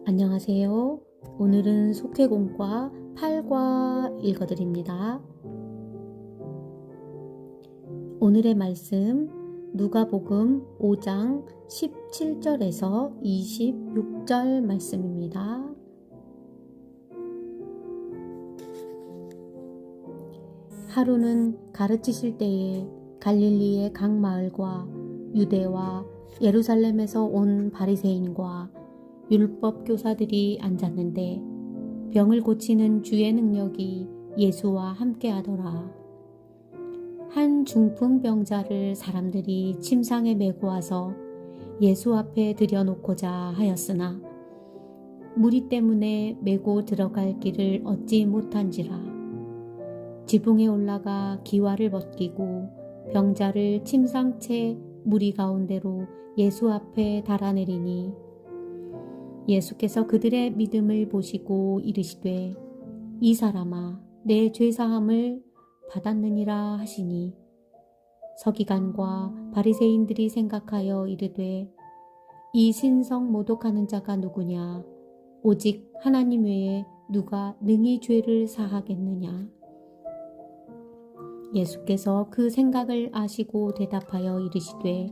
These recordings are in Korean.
안녕하세요. 오늘은 속회공과 8과 읽어드립니다. 오늘의 말씀 누가복음 5장 17절에서 26절 말씀입니다. 하루는 가르치실 때에 갈릴리의 각 마을과 유대와 예루살렘에서 온 바리새인과 율법 교사들이 앉았는데 병을 고치는 주의 능력이 예수와 함께 하더라. 한 중풍병자를 사람들이 침상에 메고 와서 예수 앞에 들여놓고자 하였으나 무리 때문에 메고 들어갈 길을 얻지 못한지라. 지붕에 올라가 기와를 벗기고 병자를 침상채 무리 가운데로 예수 앞에 달아내리니 예수께서 그들의 믿음을 보시고 이르시되 이 사람아 내 죄사함을 받았느니라 하시니 서기관과 바리새인들이 생각하여 이르되 이 신성 모독하는 자가 누구냐 오직 하나님 외에 누가 능히 죄를 사하겠느냐. 예수께서 그 생각을 아시고 대답하여 이르시되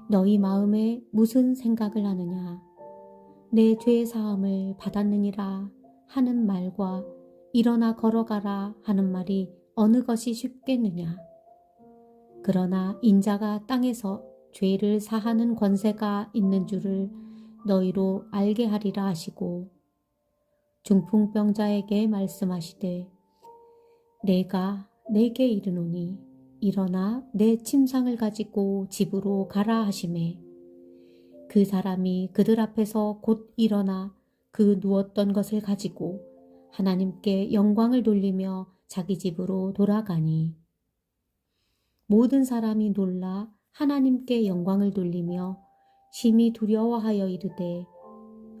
너희 마음에 무슨 생각을 하느냐 내 죄 사함을 받았느니라 하는 말과 일어나 걸어가라 하는 말이 어느 것이 쉽겠느냐. 그러나 인자가 땅에서 죄를 사하는 권세가 있는 줄을 너희로 알게 하리라 하시고 중풍병자에게 말씀하시되 내가 내게 이르노니 일어나 내 침상을 가지고 집으로 가라 하시매 그 사람이 그들 앞에서 곧 일어나 그 누웠던 것을 가지고 하나님께 영광을 돌리며 자기 집으로 돌아가니 모든 사람이 놀라 하나님께 영광을 돌리며 심히 두려워하여 이르되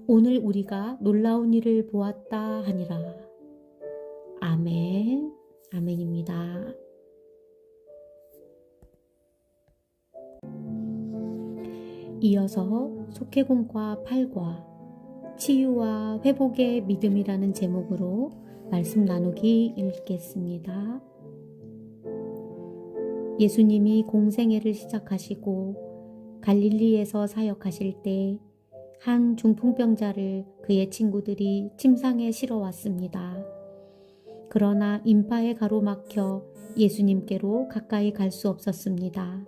오늘 우리가 놀라운 일을 보았다 하니라. 아멘. 아멘입니다. 이어서 속회공과 8과 치유와 회복의 믿음이라는 제목으로 말씀 나누기 읽겠습니다. 예수님이 공생애를 시작하시고 갈릴리에서 사역하실 때 한 중풍병자를 그의 친구들이 침상에 실어왔습니다. 그러나 인파에 가로막혀 예수님께로 가까이 갈 수 없었습니다.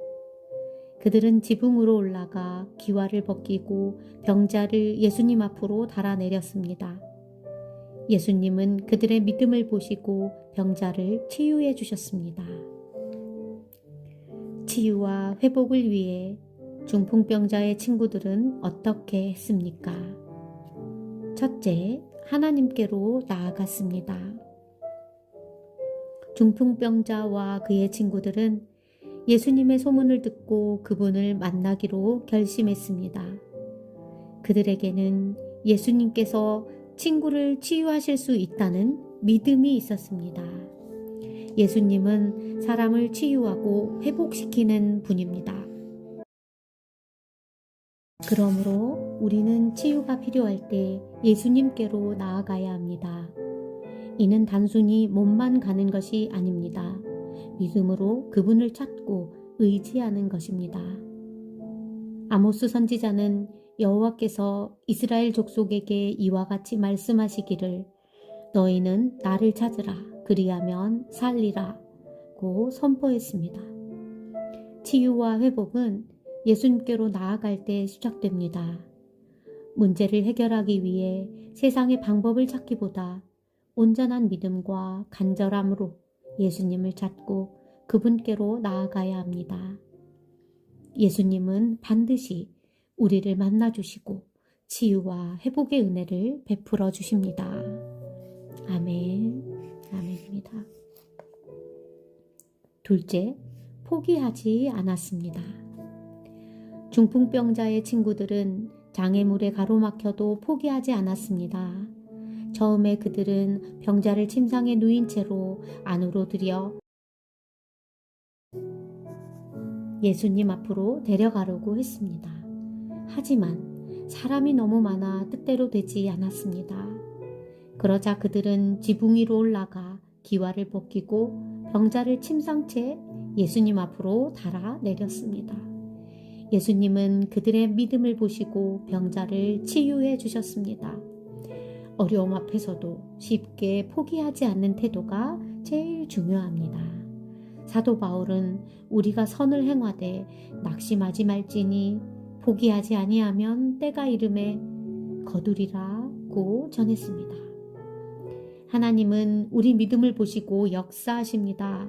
그들은 지붕으로 올라가 기와를 벗기고 병자를 예수님 앞으로 달아내렸습니다. 예수님은 그들의 믿음을 보시고 병자를 치유해 주셨습니다. 치유와 회복을 위해 중풍병자의 친구들은 어떻게 했습니까? 첫째, 하나님께로 나아갔습니다. 중풍병자와 그의 친구들은 예수님의 소문을 듣고 그분을 만나기로 결심했습니다. 그들에게는 예수님께서 친구를 치유하실 수 있다는 믿음이 있었습니다. 예수님은 사람을 치유하고 회복시키는 분입니다. 그러므로 우리는 치유가 필요할 때 예수님께로 나아가야 합니다. 이는 단순히 몸만 가는 것이 아닙니다. 믿음으로 그분을 찾고 의지하는 것입니다. 아모스 선지자는 여호와께서 이스라엘 족속에게 이와 같이 말씀하시기를 너희는 나를 찾으라 그리하면 살리라고 선포했습니다. 치유와 회복은 예수님께로 나아갈 때 시작됩니다. 문제를 해결하기 위해 세상의 방법을 찾기보다 온전한 믿음과 간절함으로 예수님을 찾고 그분께로 나아가야 합니다. 예수님은 반드시 우리를 만나주시고 치유와 회복의 은혜를 베풀어 주십니다. 아멘. 아멘입니다. 둘째, 포기하지 않았습니다. 중풍병자의 친구들은 장애물에 가로막혀도 포기하지 않았습니다. 처음에 그들은 병자를 침상에 누인 채로 안으로 들여 예수님 앞으로 데려가려고 했습니다. 하지만 사람이 너무 많아 뜻대로 되지 않았습니다. 그러자 그들은 지붕 위로 올라가 기와를 벗기고 병자를 침상 채 예수님 앞으로 달아 내렸습니다. 예수님은 그들의 믿음을 보시고 병자를 치유해 주셨습니다. 어려움 앞에서도 쉽게 포기하지 않는 태도가 제일 중요합니다. 사도 바울은 우리가 선을 행하되 낙심하지 말지니 포기하지 아니하면 때가 이름에 거두리라고 전했습니다. 하나님은 우리 믿음을 보시고 역사하십니다.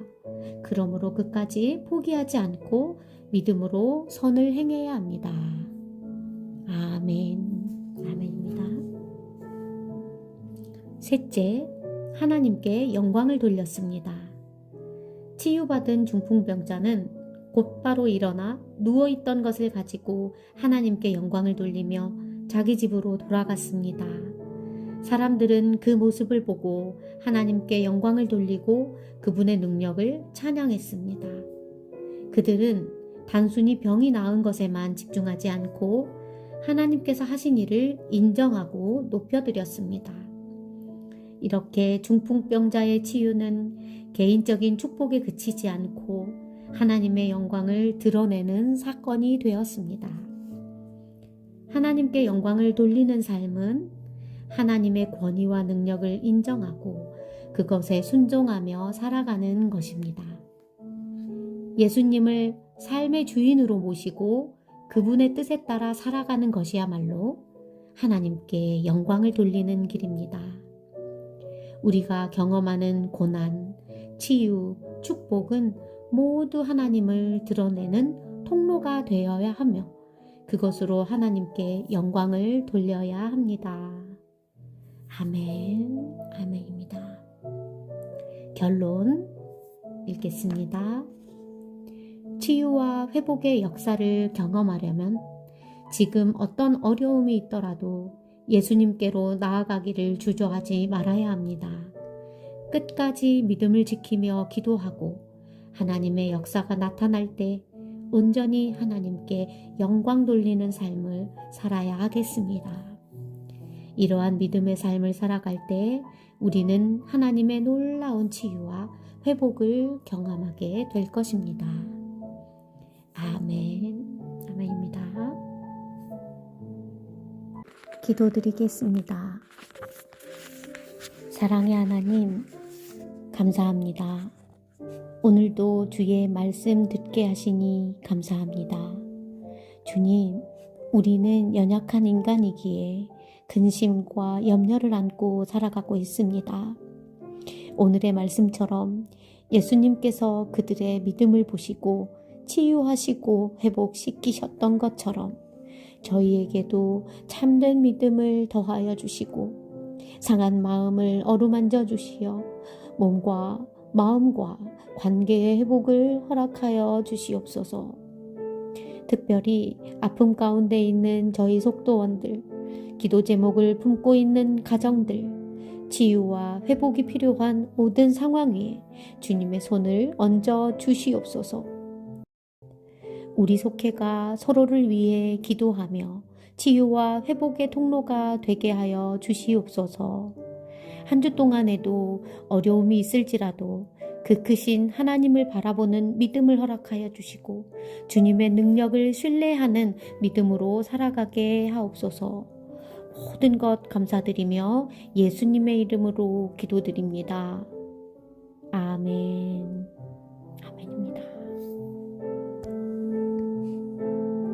그러므로 끝까지 포기하지 않고 믿음으로 선을 행해야 합니다. 아멘. 아멘입니다. 셋째, 하나님께 영광을 돌렸습니다. 치유받은 중풍병자는 곧바로 일어나 누워있던 것을 가지고 하나님께 영광을 돌리며 자기 집으로 돌아갔습니다. 사람들은 그 모습을 보고 하나님께 영광을 돌리고 그분의 능력을 찬양했습니다. 그들은 단순히 병이 나은 것에만 집중하지 않고 하나님께서 하신 일을 인정하고 높여드렸습니다. 이렇게 중풍병자의 치유는 개인적인 축복에 그치지 않고 하나님의 영광을 드러내는 사건이 되었습니다. 하나님께 영광을 돌리는 삶은 하나님의 권위와 능력을 인정하고 그것에 순종하며 살아가는 것입니다. 예수님을 삶의 주인으로 모시고 그분의 뜻에 따라 살아가는 것이야말로 하나님께 영광을 돌리는 길입니다. 우리가 경험하는 고난, 치유, 축복은 모두 하나님을 드러내는 통로가 되어야 하며 그것으로 하나님께 영광을 돌려야 합니다. 아멘, 아멘입니다. 결론 읽겠습니다. 치유와 회복의 역사를 경험하려면 지금 어떤 어려움이 있더라도 예수님께로 나아가기를 주저하지 말아야 합니다. 끝까지 믿음을 지키며 기도하고 하나님의 역사가 나타날 때 온전히 하나님께 영광 돌리는 삶을 살아야 하겠습니다. 이러한 믿음의 삶을 살아갈 때 우리는 하나님의 놀라운 치유와 회복을 경험하게 될 것입니다. 아멘, 아멘입니다. 기도드리겠습니다. 사랑의 하나님, 감사합니다. 오늘도 주의 말씀 듣게 하시니 감사합니다. 주님, 우리는 연약한 인간이기에 근심과 염려를 안고 살아가고 있습니다. 오늘의 말씀처럼 예수님께서 그들의 믿음을 보시고 치유하시고 회복시키셨던 것처럼 저희에게도 참된 믿음을 더하여 주시고 상한 마음을 어루만져 주시어 몸과 마음과 관계의 회복을 허락하여 주시옵소서. 특별히 아픔 가운데 있는 저희 속도원들, 기도 제목을 품고 있는 가정들, 치유와 회복이 필요한 모든 상황 위에 주님의 손을 얹어 주시옵소서. 우리 속회가 서로를 위해 기도하며 치유와 회복의 통로가 되게 하여 주시옵소서. 한 주 동안에도 어려움이 있을지라도 그 크신 하나님을 바라보는 믿음을 허락하여 주시고 주님의 능력을 신뢰하는 믿음으로 살아가게 하옵소서. 모든 것 감사드리며 예수님의 이름으로 기도드립니다. 아멘. 아멘입니다.